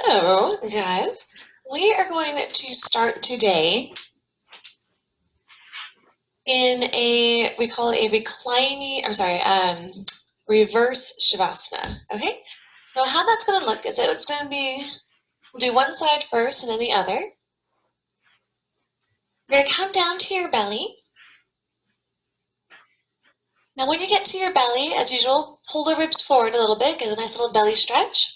So, guys, we are going to start today in we call it a reverse Shavasana, okay? So how that's going to look is that it's going to be, we'll do one side first and then the other. You're going to come down to your belly. Now when you get to your belly, as usual, pull the ribs forward a little bit, get a nice little belly stretch.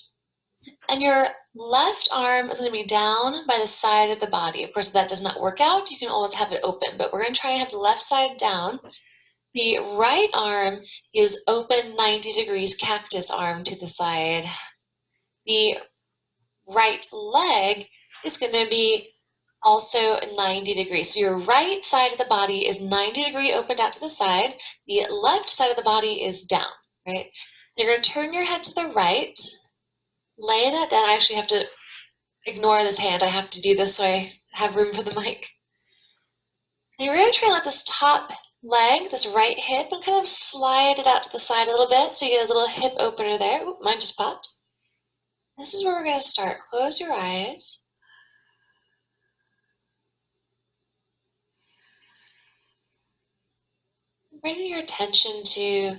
And your left arm is going to be down by the side of the body. Of course, if that does not work out, you can always have it open, but we're going to try and have the left side down. The right arm is open 90 degrees, cactus arm to the side. The right leg is going to be also 90 degrees. So your right side of the body is 90 degree opened out to the side. The left side of the body is down, right? You're going to turn your head to the right. Lay that down. I actually have to ignore this hand. I have to do this so I have room for the mic. And you're going to try and let this top leg, this right hip, and kind of slide it out to the side a little bit so you get a little hip opener there. Oop, mine just popped. This is where we're going to start. Close your eyes. Bring your attention to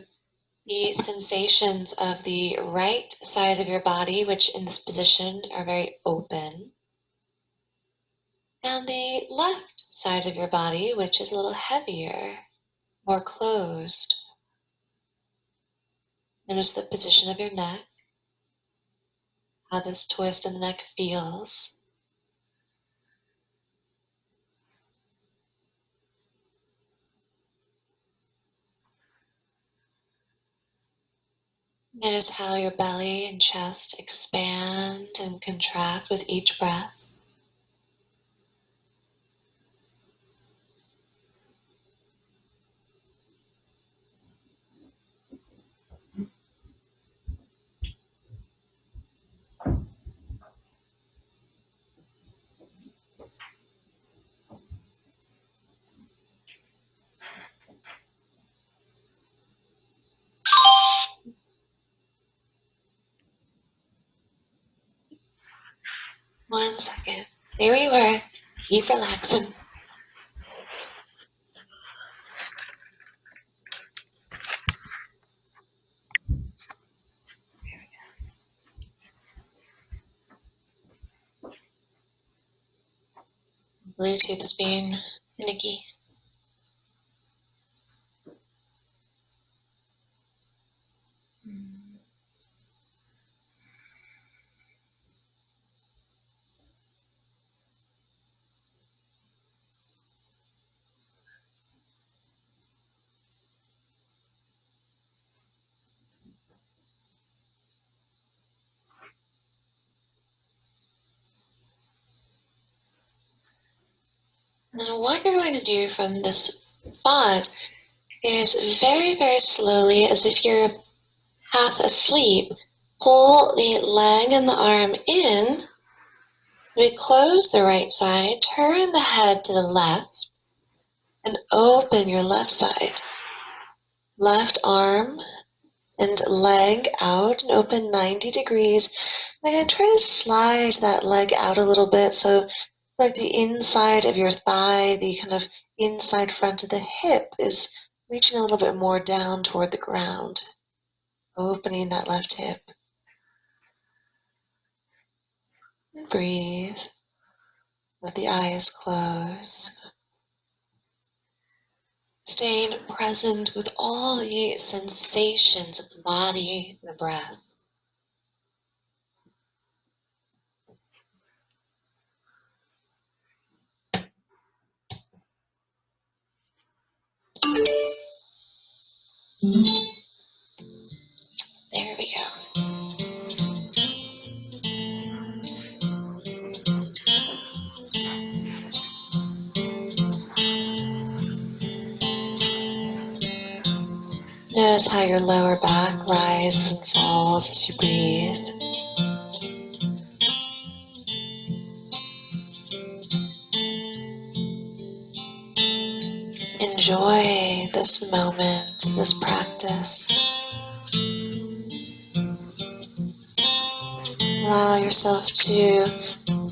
the sensations of the right side of your body, which in this position are very open, and the left side of your body, which is a little heavier, more closed. Notice the position of your neck, how this twist in the neck feels. Notice how your belly and chest expand and contract with each breath. One second. There we were. Keep relaxing. Bluetooth is being finicky. Now what you're going to do from this spot is very, very slowly, as if you're half asleep, pull the leg and the arm in. So we close the right side, turn the head to the left, and open your left side. Left arm and leg out and open 90 degrees. And again, try to slide that leg out a little bit so like the inside of your thigh, the kind of inside front of the hip is reaching a little bit more down toward the ground, opening that left hip. And breathe. Let the eyes close. Staying present with all the sensations of the body and the breath. There we go. Notice how your lower back rises and falls as you breathe. Enjoy this moment, this practice. Allow yourself to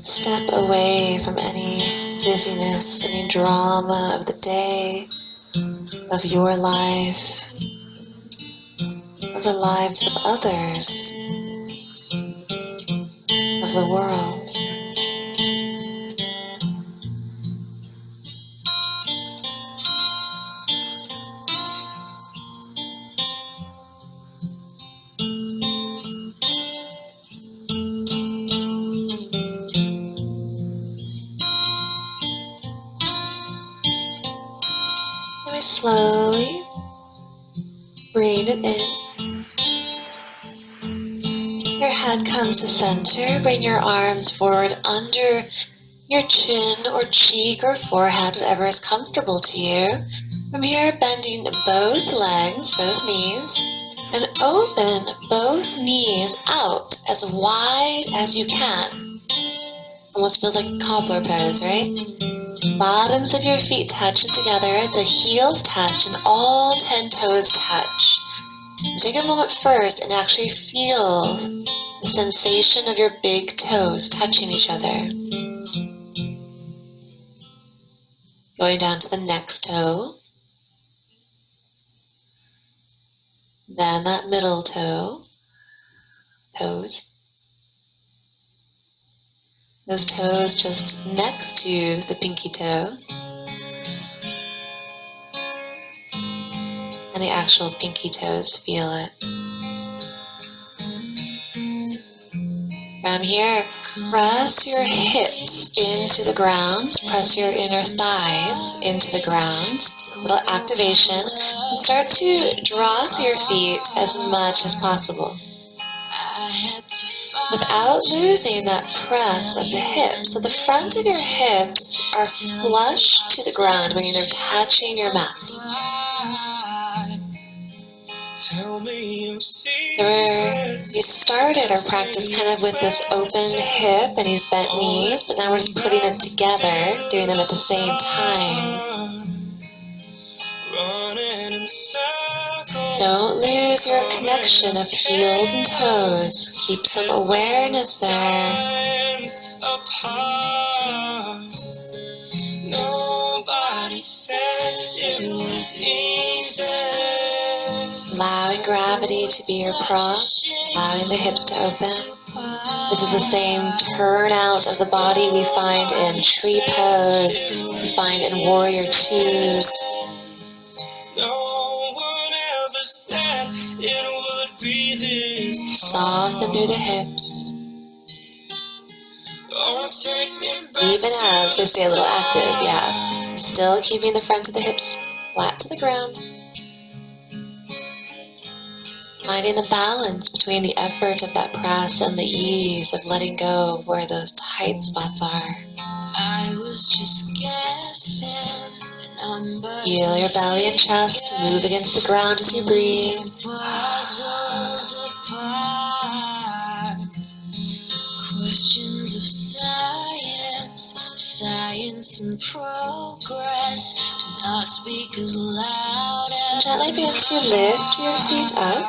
step away from any busyness, any drama of the day, of your life, of the lives of others, of the world. Slowly bring it in. Your head comes to center. Bring your arms forward under your chin or cheek or forehead, whatever is comfortable to you. From here, bending both legs, both knees, and open both knees out as wide as you can. Almost feels like a cobbler pose, right? Bottoms of your feet touch together, the heels touch, and all 10 toes touch. Take a moment first and actually feel the sensation of your big toes touching each other. Going down to the next toe. Then that middle toes. Those toes just next to the pinky toe. And the actual pinky toes, feel it. From here, press your hips into the ground. Press your inner thighs into the ground. A little activation. And start to drop your feet as much as possible, without losing that press of the hips. So the front of your hips are flush to the ground when you're touching your mat. We started our practice kind of with this open hip and these bent knees, but now we're just putting it together, doing them at the same time. Don't lose your connection of heels and toes. Keep some awareness there. Nobody said it was easy. Allowing gravity to be your prop, allowing the hips to open. This is the same turnout of the body we find in tree pose, we find in warrior twos. Soften through the hips. Even as they stay a little active, yeah. Still keeping the front of the hips flat to the ground. Finding the balance between the effort of that press and the ease of letting go of where those tight spots are. I was just guessing. Feel your belly and chest move against the ground as you breathe. Questions of science and progress do not speak as loud as. Gently begin to lift your feet up.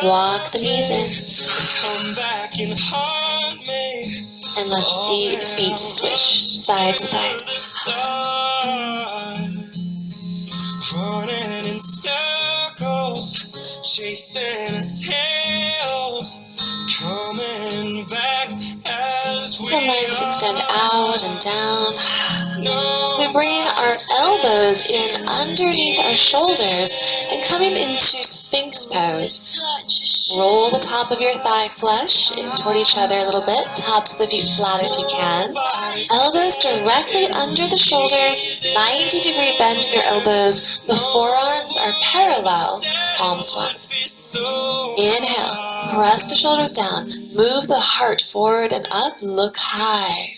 Walk the knees in. Come back and haunt me. And let the feet switch side to side. Running in circles, chasing tails, coming back as we. The legs extend out and down. We bring our elbows in underneath our shoulders and coming into Sphinx pose. Roll the top of your thigh flesh in toward each other a little bit. Tops of the feet flat if you can. Elbows directly under the shoulders. 90-degree bend in your elbows. The forearms are parallel. Palms flat. Inhale. Press the shoulders down. Move the heart forward and up. Look high.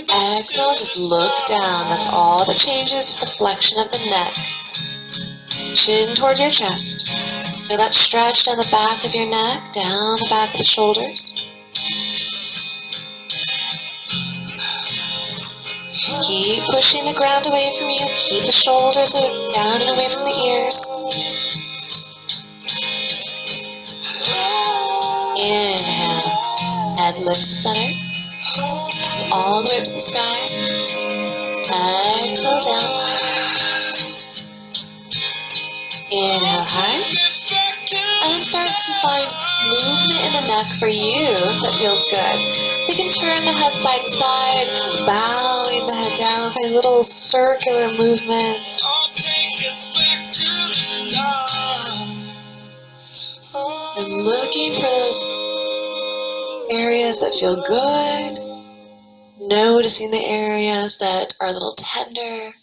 Exhale, just look down. That's all that changes, the flexion of the neck. Chin toward your chest. Feel that stretch down the back of your neck, down the back of the shoulders. Keep pushing the ground away from you. Keep the shoulders down and away from the ears. Inhale, head lift to center, all the way up to the sky. Exhale down. Inhale high, and then start to find movement in the neck for you that feels good. So you can turn the head side to side, bowing the head down, find little circular movements. And looking for those areas that feel good, noticing the areas that are a little tender.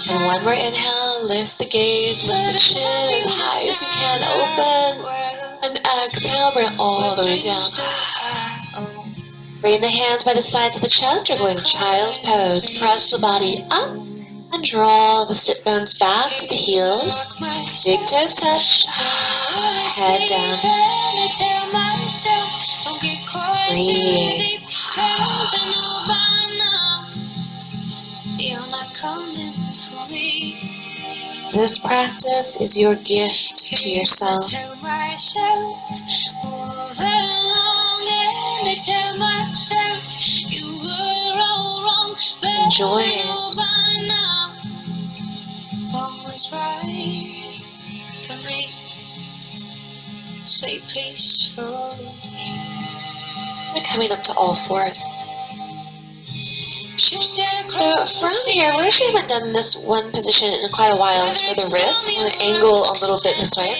And one more inhale, lift the gaze, lift the chin as high as you can, open. And exhale, bring it all the way down. Bring the hands by the sides of the chest. We're going to child pose. Press the body up and draw the sit bones back to the heels. Big toes touch. Head down. Breathe. This practice is your gift to yourself. Enjoy it. We're coming up to all fours. So from here, we actually haven't done this one position in quite a while. It's for the wrist. I'm going to angle a little bit this way.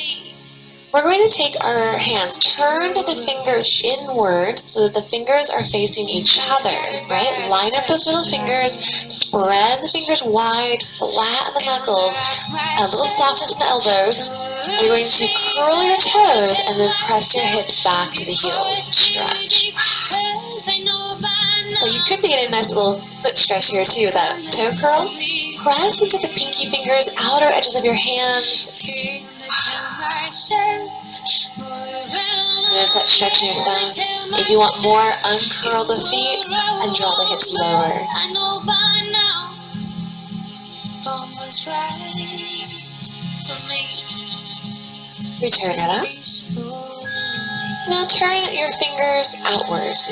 We're going to take our hands, turn the fingers inward so that the fingers are facing each other, right? Line up those little fingers, spread the fingers wide, flatten the knuckles, a little softness in the elbows. You're going to curl your toes and then press your hips back to the heels. Stretch. So you could be getting a nice little foot stretch here too, that toe curl. Press into the pinky fingers, outer edges of your hands. There's that stretch in your thumbs. If you want more, uncurl the feet and draw the hips lower. Return it up. Now turn your fingers outwards.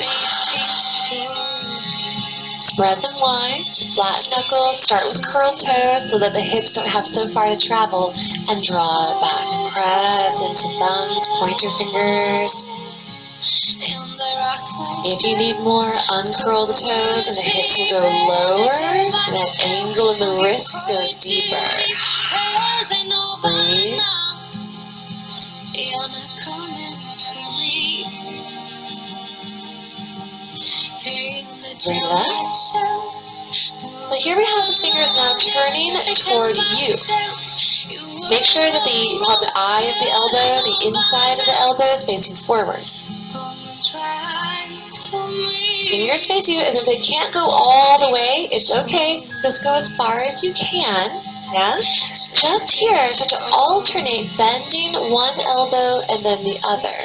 Spread them wide, flat knuckles, start with curled toes so that the hips don't have so far to travel, and draw it back. Press into thumbs, point your fingers. If you need more, uncurl the toes and the hips will go lower, and that angle in the wrist goes deeper. Breathe. Bring it up. So here we have the fingers now turning toward you. Make sure that the eye of the elbow, the inside of the elbow is facing forward. Fingers face you, and if they can't go all the way, it's okay. Just go as far as you can. Yeah? Just here, start to alternate, bending one elbow and then the other.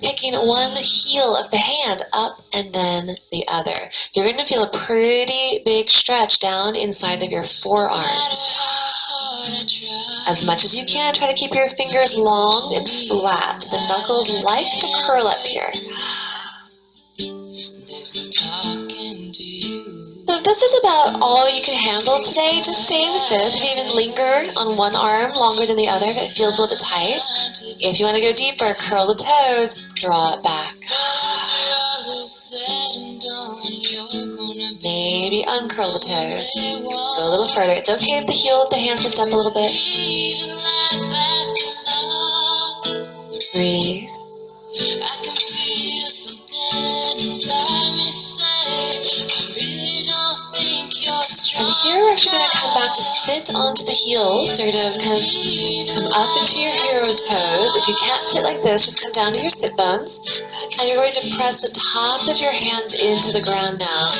Picking one heel of the hand up and then the other. You're going to feel a pretty big stretch down inside of your forearms. As much as you can, try to keep your fingers long and flat. The knuckles like to curl up here. So if this is about all you can handle today, just stay with this. You can even linger on one arm longer than the other if it feels a little bit tight. If you want to go deeper, curl the toes, draw it back. Maybe uncurl the toes. Go a little further. It's okay if the heel of the hands lift up a little bit. Breathe. I can feel something inside me say, I really don't think you're strong. And here we're actually going to come back to sit onto the heels. So you're going to come up into your hero's pose. If you can't sit like this, just come down to your sit bones. And you're going to press the top of your hands into the ground now.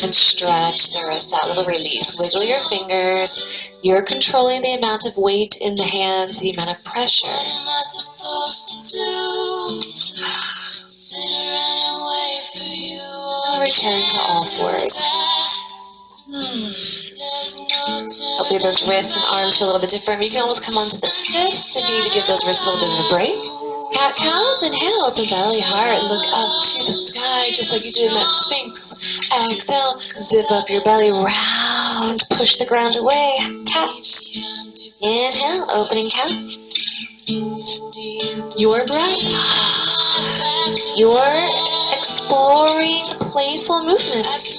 And stretch the wrists out, a little release. Wiggle your fingers. You're controlling the amount of weight in the hands, the amount of pressure. What am I supposed to do? Sit around and wait for you. return to all fours. Hopefully those wrists and arms feel a little bit different. You can almost come onto the fists if you need to give those wrists a little bit of a break. Cat-cows, inhale, open belly, heart, look up to the sky just like you did in that Sphinx. Exhale, zip up your belly, round, push the ground away. Cat. Inhale, opening cat. Your breath. You're exploring playful movements.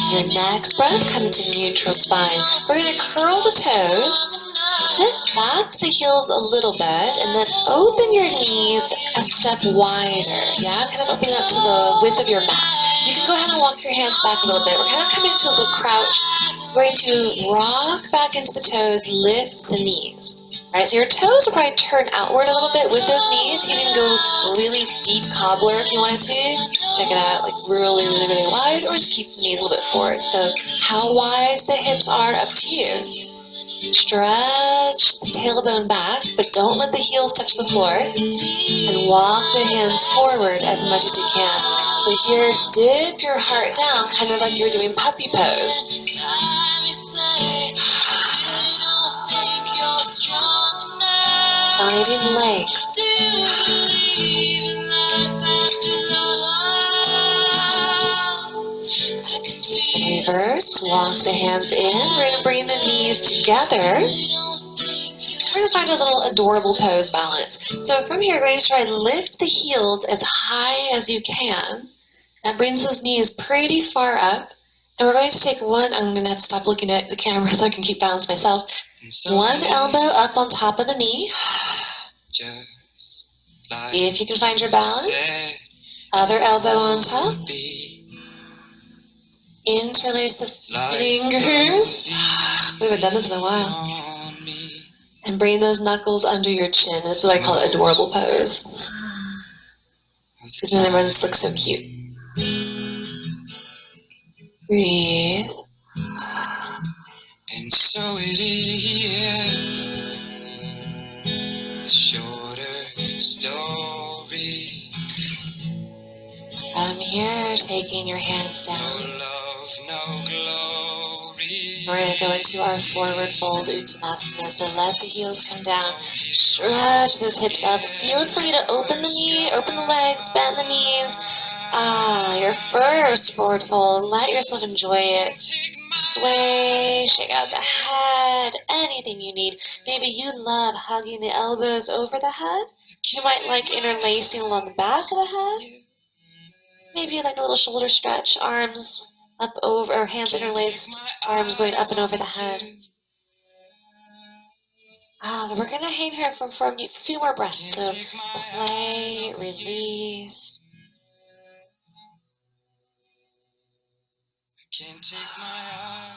Your next breath, come to neutral spine. We're going to curl the toes, sit back to the heels a little bit, and then open your knees a step wider. Yeah, kind of opening up to the width of your mat. You can go ahead and walk your hands back a little bit. We're kind of coming to a little crouch. We're going to rock back into the toes, lift the knees. All right, so your toes will probably turn outward a little bit with those knees. You can even go really deep cobbler if you wanted to. Check it out, like really, really, really wide, or just keep the knees a little bit forward. So how wide the hips are, up to you. Stretch the tailbone back, but don't let the heels touch the floor. And walk the hands forward as much as you can. So here, dip your heart down, kind of like you're doing puppy pose. Finding length. Reverse, walk the hands in. We're going to bring the knees together. We're going to find a little adorable pose balance. So from here, we're going to try to lift the heels as high as you can. That brings those knees pretty far up. And we're going to take one, I'm going to have to stop looking at the camera so I can keep balance myself. One elbow up on top of the knee. If you can find your balance. Other elbow on top. Interlace the fingers. We haven't done this in a while. And bring those knuckles under your chin. This is what I call an adorable pose. Because then everyone just looks so cute. Breathe. And so it is, the shorter story. From here, taking your hands down. No love, no glory. We're going to go into our forward fold Uttanasana. So let the heels come down. Stretch those hips up. Feel it for you to open the knee, open the legs, bend the knees. Your first forward fold. Let yourself enjoy it. Sway, shake out the head, anything you need. Maybe you love hugging the elbows over the head. You might like interlacing along the back of the head. Maybe you like a little shoulder stretch, arms up over, or hands interlaced, arms going up and over the head. We're going to hang here for a few more breaths. So play, release. Can't take my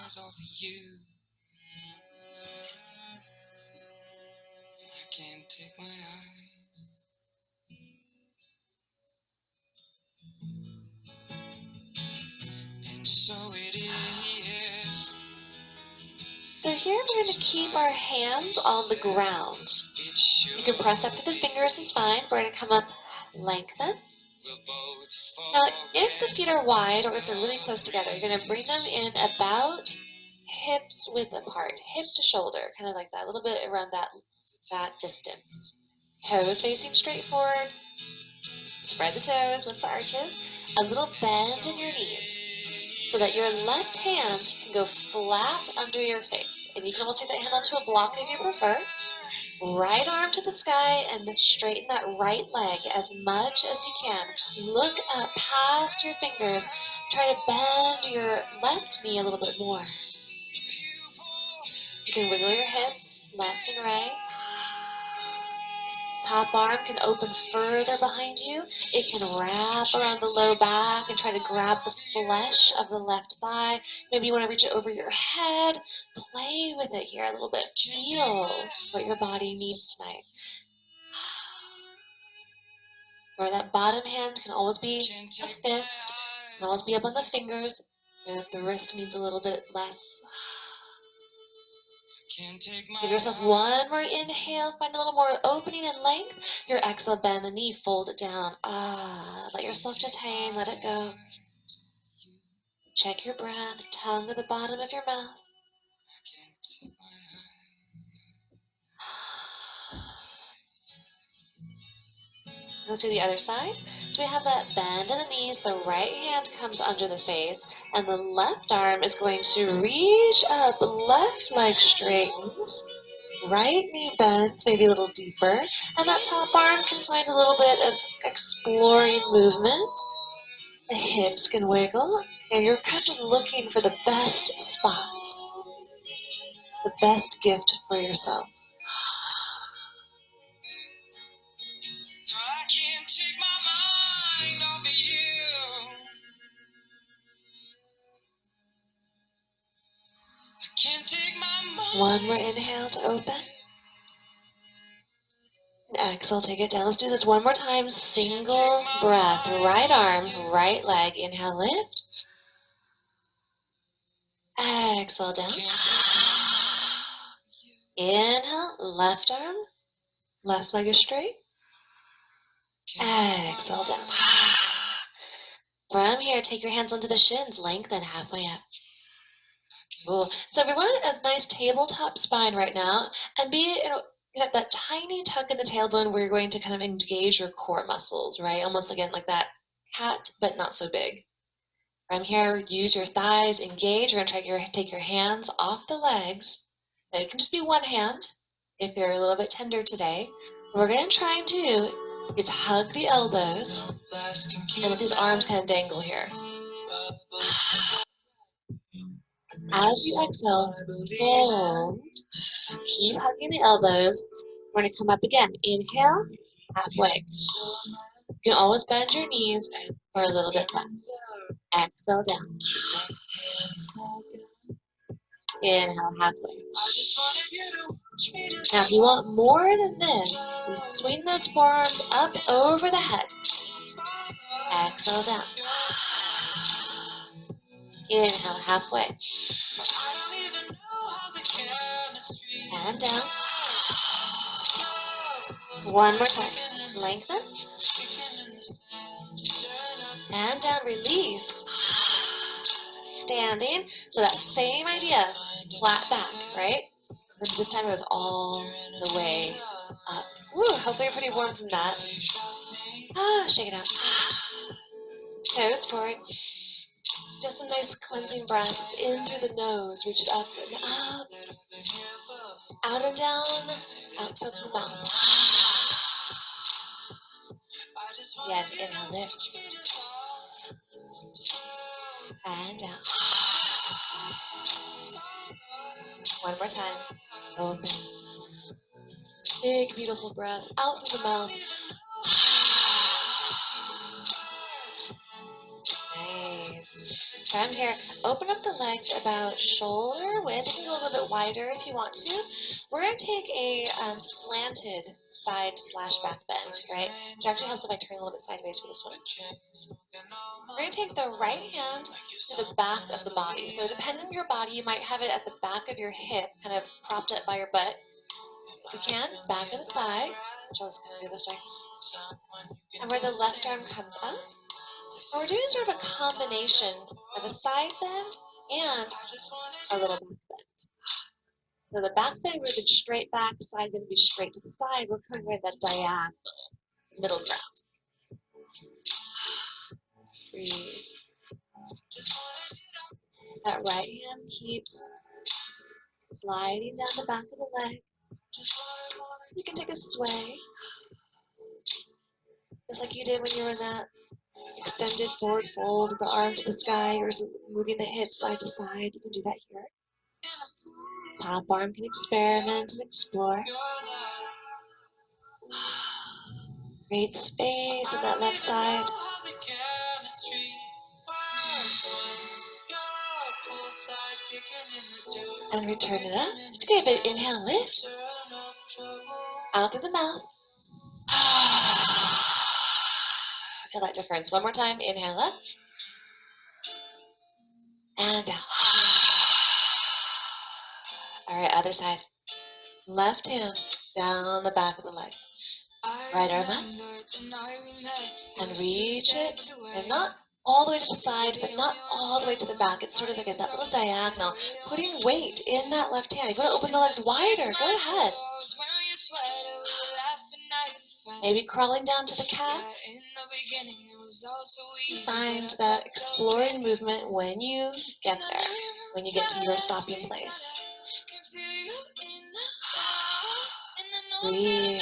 eyes off of you. I can't take my eyes. And so it is. So here we're going to keep our hands on the ground. You can press up to the fingers, it's fine. We're going to come up, lengthen. Now, if the feet are wide or if they're really close together, you're going to bring them in about hips width apart, hip to shoulder, kind of like that, a little bit around that distance. Toes facing straight forward. Spread the toes, lift the arches. A little bend in your knees so that your left hand can go flat under your face. And you can almost take that hand onto a block if you prefer. Right arm to the sky and straighten that right leg as much as you can. Look up past your fingers. Try to bend your left knee a little bit more. You can wiggle your hips left and right. Top arm can open further behind you. It can wrap around the low back and try to grab the flesh of the left thigh. Maybe you want to reach it over your head. Play with it here a little bit. Feel what your body needs tonight. Or that bottom hand can always be a fist, can always be up on the fingers. And if the wrist needs a little bit less, give yourself one more inhale, find a little more opening and length. Your exhale, bend the knee, fold it down. Let yourself just hang, let it go. Check your breath, tongue at the bottom of your mouth. Let's do the other side. So we have that bend in the knees, the right hand comes under the face, and the left arm is going to reach up, left leg straightens, right knee bends, maybe a little deeper, and that top arm can find a little bit of exploring movement. The hips can wiggle, and you're kind of just looking for the best spot, the best gift for yourself. I can't take my mind off of you. I can't take my mind. One more inhale to open. And exhale, take it down. Let's do this one more time. Single breath. Right arm, right leg. Inhale, lift. Exhale, down. Inhale, left arm. Left leg is straight. Exhale, down. From here, take your hands onto the shins. Lengthen halfway up. Cool. So we want a nice tabletop spine right now, and you have that tiny tuck in the tailbone where you're going to kind of engage your core muscles, right? Almost again like that cat, but not so big. From here, use your thighs, engage. You're going to take your hands off the legs. Now it can just be one hand if you're a little bit tender today. What we're going to try and do is hug the elbows and let these arms kind of dangle here. As you exhale, fold. Keep hugging the elbows. We're going to come up again. Inhale, halfway. You can always bend your knees for a little bit less. Exhale, down. Inhale, halfway. Now, if you want more than this, you swing those forearms up over the head. Exhale, down. Inhale, halfway. And down. One more time. Lengthen. And down, release. Standing. So that same idea. Flat back, right? And this time it was all the way up. Woo, hopefully you're pretty warm from that. Shake it out. Toes forward. Just some nice cleansing breaths in through the nose. Reach it up and up. Out and down. Out through the mouth. Again, inhale, lift. And down. One more time. Open. Big, beautiful breath. Out through the mouth. Nice. From here, open up the legs about shoulder width. You can go a little bit wider if you want to. We're going to take a slanted side / back bend, right? Which actually helps if I turn a little bit sideways for this one. We're going to take the right hand to the back of the body. So depending on your body, you might have it at the back of your hip, kind of propped up by your butt. If you can, back of the thigh, which I'll just kind of do this way. And where the left arm comes up, what we're doing is sort of a combination of a side bend and a little back bend. So the back bend would be straight back, side bend would be straight to the side. We're coming with that diagonal, middle ground. Breathe. That right hand keeps sliding down the back of the leg. You can take a sway, just like you did when you were in that extended forward fold, the arm to the sky, or moving the hips side to side. You can do that here. Top arm can experiment and explore. Great space on that left side. And return it up. Just give it an inhale, lift. Out through the mouth. Feel that difference. One more time. Inhale up. And down. All right, other side. Left hand down the back of the leg. Right arm up. And reach it. And not all the way to the side, but not all the way to the back. It's sort of like that little diagonal. Putting weight in that left hand. If you want to open the legs wider, go ahead. Maybe crawling down to the calf. Find that exploring movement when you get there, when you get to your stopping place. Breathe.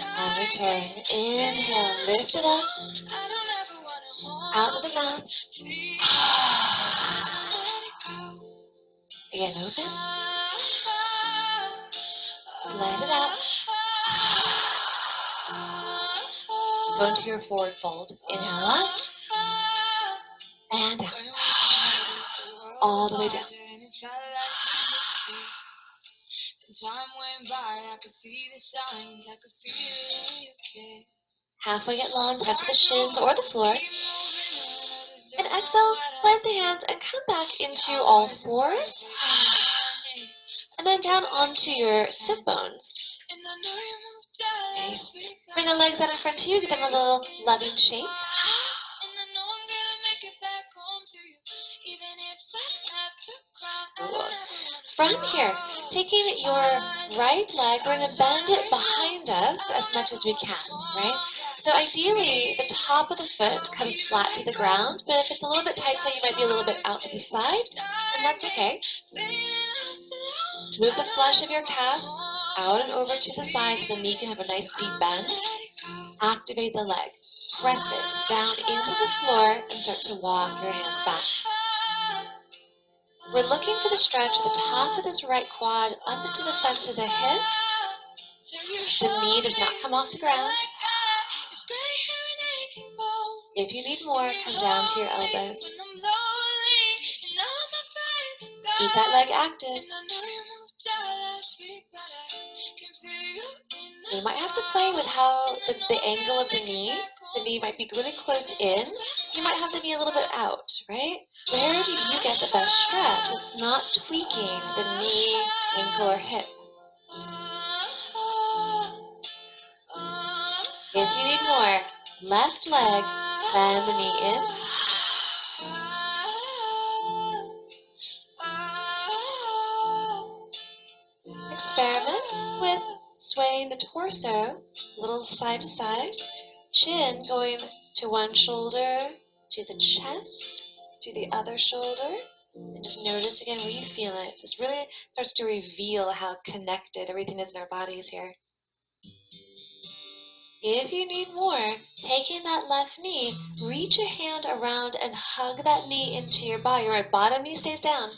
And return. Inhale, lift it up. Out of the mouth. Again, open. Let it out. Go into your forward fold. Inhale up. And down. All the way down. Time went by, I could see the signs, I could feel it in your kiss. Halfway get long, press with the shins or the floor. And exhale, plant the hands and come back into all fours. And then down onto your sit bones. Nice. Bring the legs out in front of you, give them a little loving shape. From here, taking your right leg, we're going to bend it behind us as much as we can, right? So ideally, the top of the foot comes flat to the ground, but if it's a little bit tight, so you might be a little bit out to the side, and that's okay. Move the flesh of your calf out and over to the side so the knee can have a nice deep bend. Activate the leg. Press it down into the floor and start to walk your hands back. We're looking for the stretch at the top of this right quad up into the front of the hip. The knee does not come off the ground. If you need more, come down to your elbows. Keep that leg active. You might have to play with how the angle of the knee. The knee might be really close in. You might have the knee a little bit out, right? Where do you get the best stretch? It's not tweaking the knee, ankle, or hip. If you need more, left leg, bend the knee in. Experiment with swaying the torso a little side to side. Chin going to one shoulder, to the chest, to the other shoulder. And just notice again where you feel it. This really starts to reveal how connected everything is in our bodies here. If you need more, taking that left knee, reach a hand around and hug that knee into your body. Your right bottom knee stays down.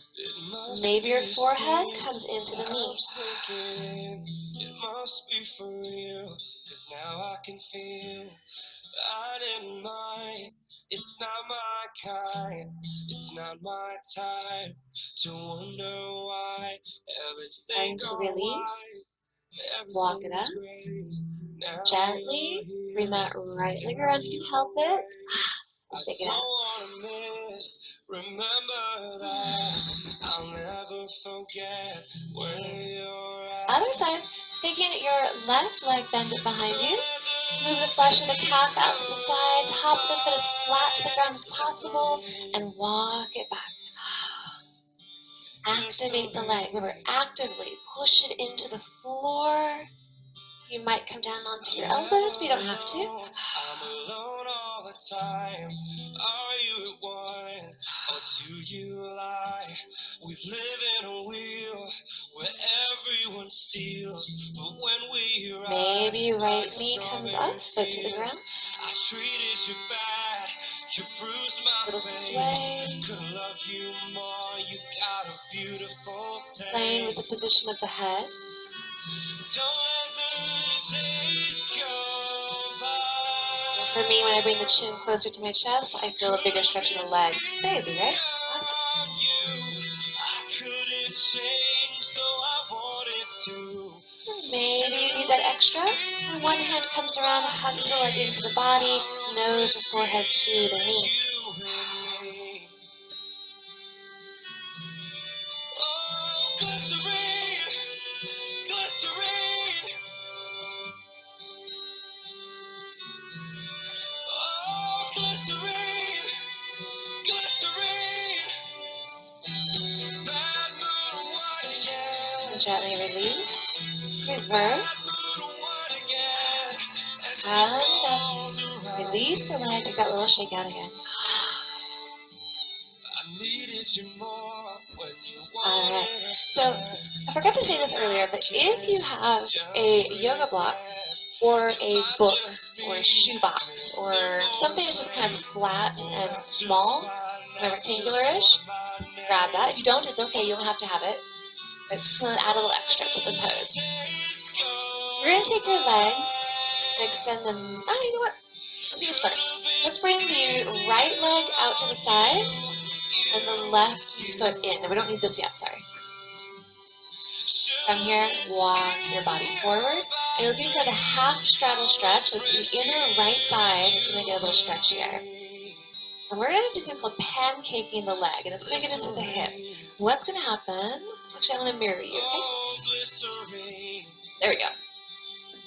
Maybe your forehead comes into the knee. It must be for real, 'cause now I can feel I didn't mind. It's not my kind. It's not my time to wonder why everything to release. Walk it up. Gently bring that right leg around if you can help it. Shake it out. Remember that I'll never forget where you're at. Other side. Taking your left leg, bend it behind you. Move the flesh of the calf out to the side. Top of the foot as flat to the ground as possible. And walk it back. Activate the leg. Remember, actively push it into the floor. You might come down onto your elbows, but you don't have to. I'm alone all the time. Are you at one, or do you lie? We live in a wheel where everyone steals, but when we rise, maybe right knee comes up, foot to the ground. I treated you bad. You bruised my little sway. Could love you more. You got a beautiful taste. Playing with the position of the head. Don't let the days go by. For me, when I bring the chin closer to my chest, I feel a bigger stretch in the leg. Crazy, right? Awesome. Maybe you need that extra. And one hand comes around, hugs the leg into the body, nose or forehead to the knee. And gently release, reverse, come it up, release the leg, take that little shake out again. Alright, so I forgot to say this earlier, but if you have a yoga block or a book or a shoebox or something that's just kind of flat and small, kind of rectangular-ish, grab that. If you don't, it's okay, you don't have to have it. But just to add a little extra to the pose. You're going to take your legs and extend them. You know what? Let's do this first. Let's bring the right leg out to the side and the left foot in. No, we don't need this yet, sorry. From here, walk your body forward. And you're looking for the half straddle stretch. So it's the inner right thigh that's going to get a little stretchier. And we're going to do something called pancaking the leg. And it's going to get into the hip. What's going to happen? Actually, I'm going to mirror you, okay? There we go.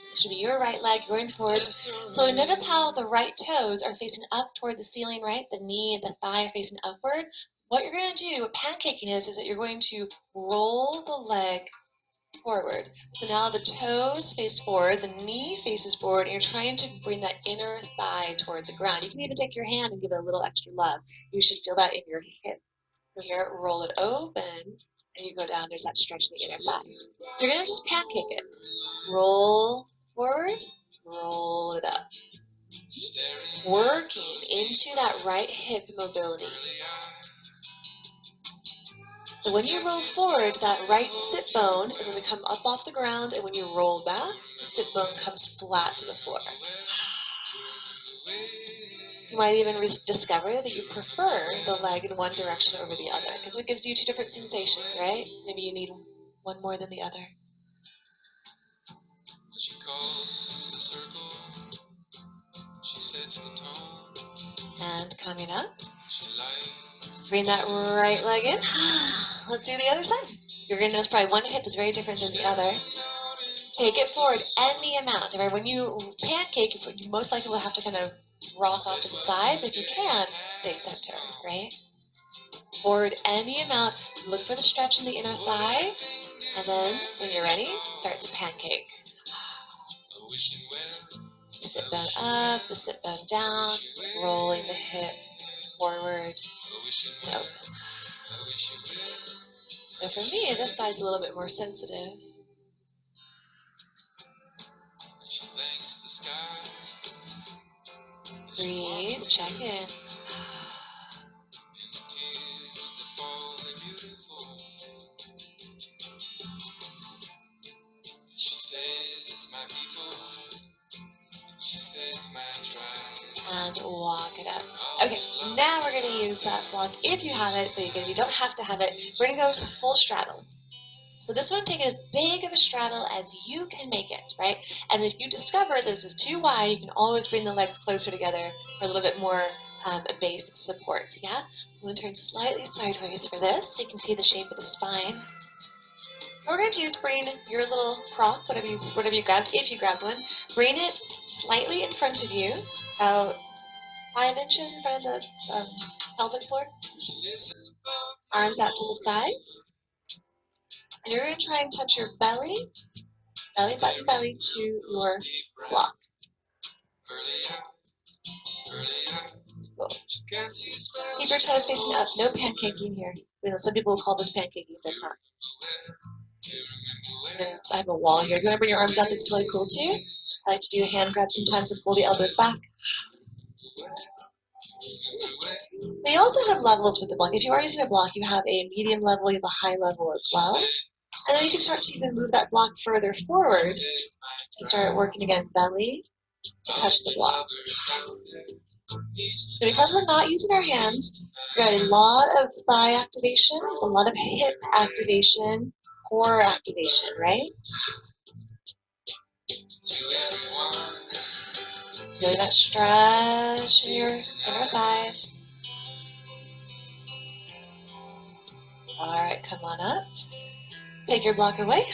This should be your right leg going forward. So notice how the right toes are facing up toward the ceiling, right? The knee and the thigh are facing upward. What you're going to do, what pancaking is that you're going to roll the leg forward. So now the toes face forward, the knee faces forward, and you're trying to bring that inner thigh toward the ground. You can even take your hand and give it a little extra love. You should feel that in your hip. So here, roll it open, and you go down. There's that stretch in the inner thigh. So you're going to just pancake it. Roll forward, roll it up. Working into that right hip mobility. So when you roll forward, that right sit bone is going to come up off the ground, and when you roll back, the sit bone comes flat to the floor. You might even discover that you prefer the leg in one direction over the other, because it gives you two different sensations, right? Maybe you need one more than the other. And coming up, bring that right leg in. Let's do the other side. You're going to notice probably one hip is very different than the other. Take it forward any amount. Right? When you pancake, you most likely will have to kind of rock off to the side, but if you can, stay center, right? Forward any amount. Look for the stretch in the inner thigh, and then when you're ready, start to pancake. Sit bone up, the sit bone down, rolling the hip forward and open. Now for me, this side's a little bit more sensitive. Breathe, check in. And walk it up. Okay, now we're going to use that block if you have it, but again, you don't have to have it. We're going to go to full straddle. So this one, take it as big of a straddle as you can make it, right? And if you discover this is too wide, you can always bring the legs closer together for a little bit more base support, yeah? I'm going to turn slightly sideways for this so you can see the shape of the spine. What we're going to do is bring your little prop, whatever you grabbed, if you grabbed one, bring it slightly in front of you, about 5 inches in front of the pelvic floor. Arms out to the sides. And you're going to try and touch your belly button, belly to your block. Cool. Keep your toes facing up. No pancaking here. You know, some people will call this pancaking, but it's not. And I have a wall here. If you want to bring your arms out, that's totally cool too. I like to do a hand grab sometimes and pull the elbows back. But you also have levels with the block. If you are using a block, you have a medium level, you have a high level as well. And then you can start to even move that block further forward. You start working again, belly to touch the block. So because we're not using our hands, we got a lot of thigh activation, there's a lot of hip activation, core activation, right? Feeling that stretch in your inner thighs. Alright, come on up. Take your block away.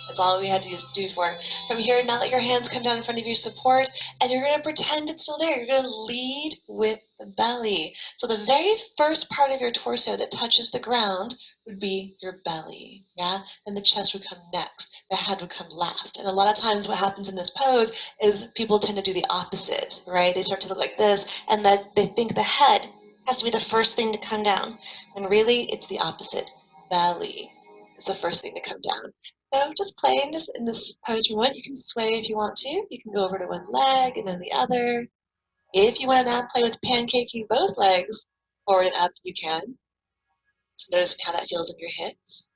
That's all we had to do for. From here, now let your hands come down in front of you, support, and you're going to pretend it's still there. You're going to lead with the belly. So the very first part of your torso that touches the ground would be your belly, yeah? And the chest would come next. The head would come last. And a lot of times what happens in this pose is people tend to do the opposite, right? They start to look like this, and that they think the head has to be the first thing to come down. And really, it's the opposite. Belly is the first thing to come down. So just play in this pose for a moment. You can sway if you want to. You can go over to one leg and then the other. If you want to now play with pancaking both legs forward and up, you can. So notice how that feels in your hips.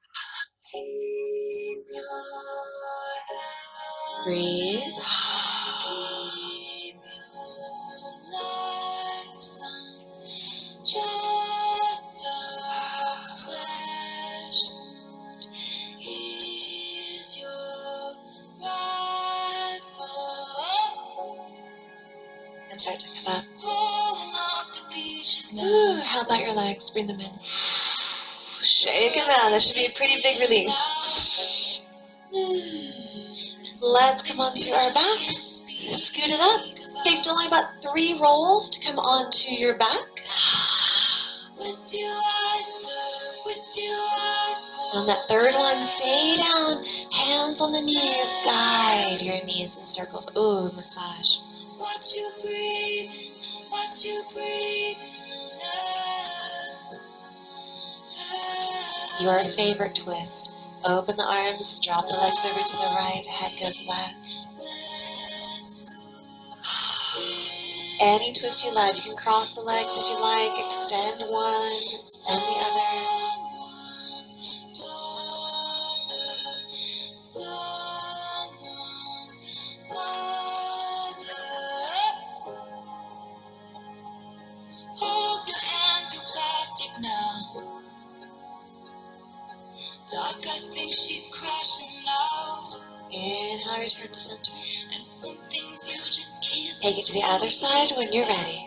Breathe. Just a flesh wound is your rifle. And start to come up. Rolling off the beaches now. Ooh, how about your legs? Bring them in. Shake them out. That should be a pretty big release. Let's come onto our back. Scoot it up. Take only about 3 rolls to come onto your back. With you I serve, with you I fall. On that third one, stay down. Hands on the knees. Guide your knees in circles. Ooh, massage. Watch you breathing, watch you breathing out. Your favorite twist. Open the arms, drop the legs over to the right, head goes left. Any twist you like. You can cross the legs if you like, extend one and the other. Hold your hand through plastic now. Doc, I think she's crashing out. Inhale, return to center. And some things you just can't Take it to the other side when you're ready.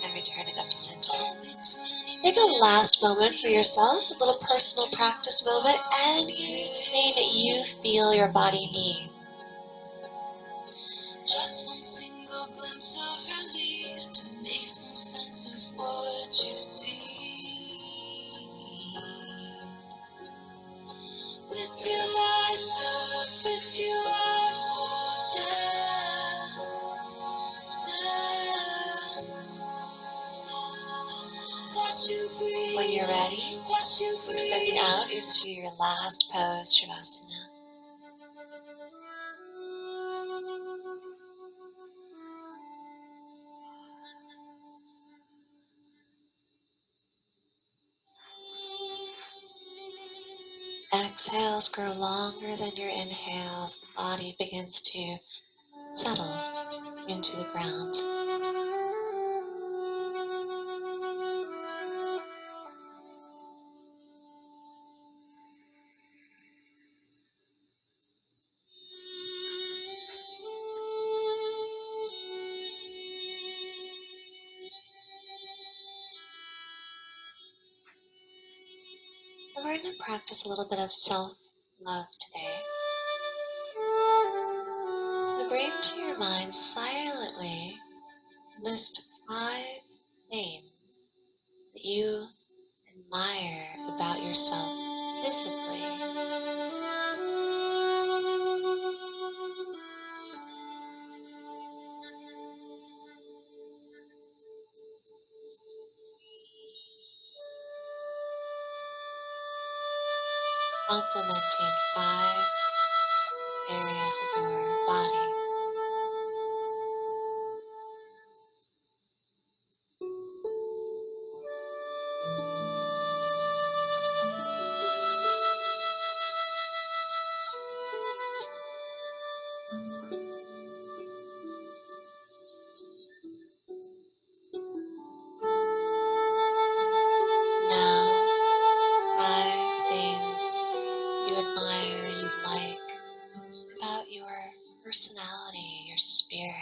And return it up to center. Take a last moment for yourself, a little personal practice moment, anything you feel your body needs. Just one single glimpse of relief to make some sense of what you see. With you I surf, with you I fall down, down. Watch you breathe. When you're ready, Watch you breathe. extending out into your last pose, Shavasana. Exhales grow longer than your inhales. The body begins to settle into the ground. And we're going to practice a little bit of self-love today. So bring to your mind silently, list 5 things that you admire about yourself visibly. complementing 5 areas of your body. Now, 5 things you admire, you like about your personality, your spirit.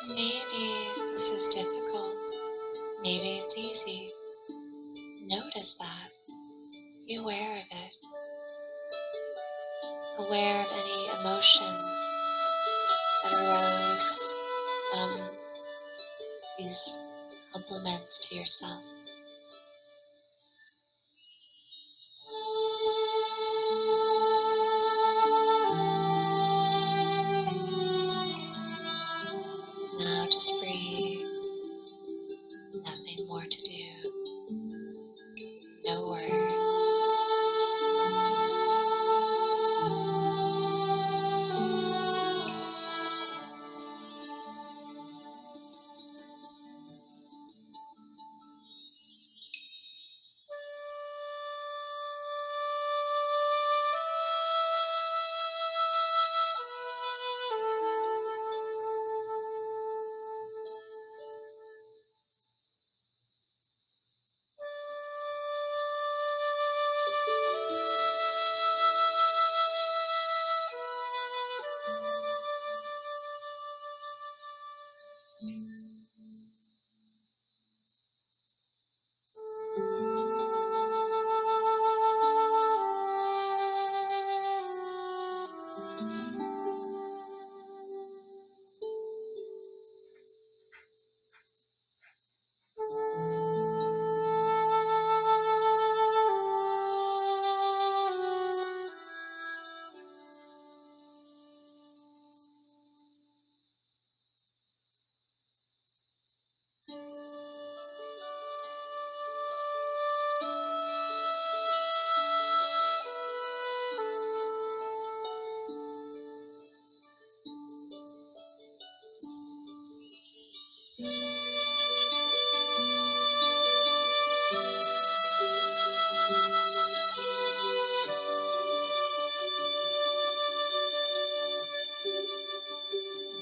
Maybe this is difficult. Maybe it's easy. Notice that. Be aware of it. Aware of any emotions that arose from these compliments to yourself. Now just breathe. Nothing more to do. No words.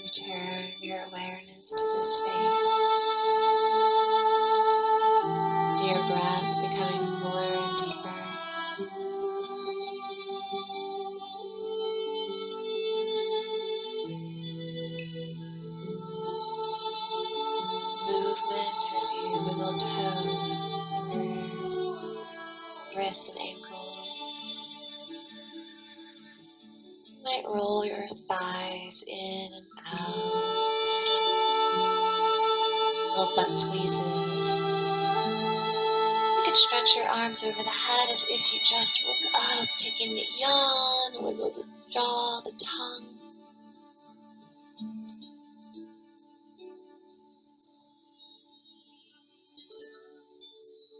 Return your awareness to this space, to your breath becoming fuller and deeper. Movement as you wiggle toes, fingers, wrists and ankles. You might roll your thighs in and out, little butt squeezes. You could stretch your arms over the head as if you just woke up, taking a yawn, wiggle the jaw, the tongue.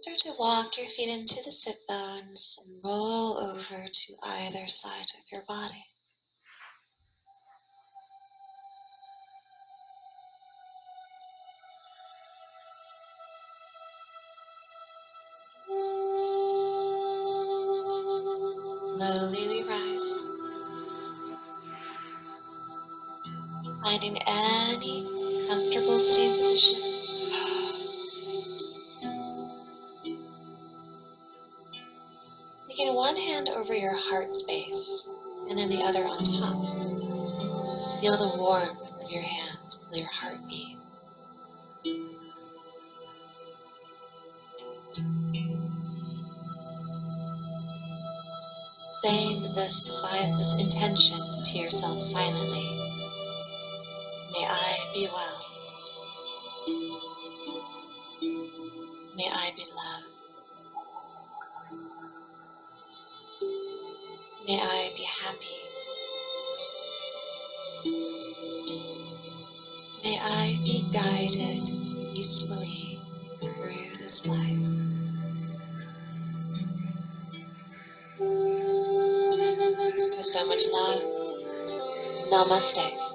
Start to walk your feet into the sit bones and roll over to either side of your body. Slowly we rise, finding any comfortable sitting position. Taking one hand over your heart space and then the other on top. Feel the warmth of your hands, feel your heartbeat. Saying this intention to yourself silently. May I be well. May I be loved. May I be happy. May I be guided peacefully through this life. With so much love, namaste.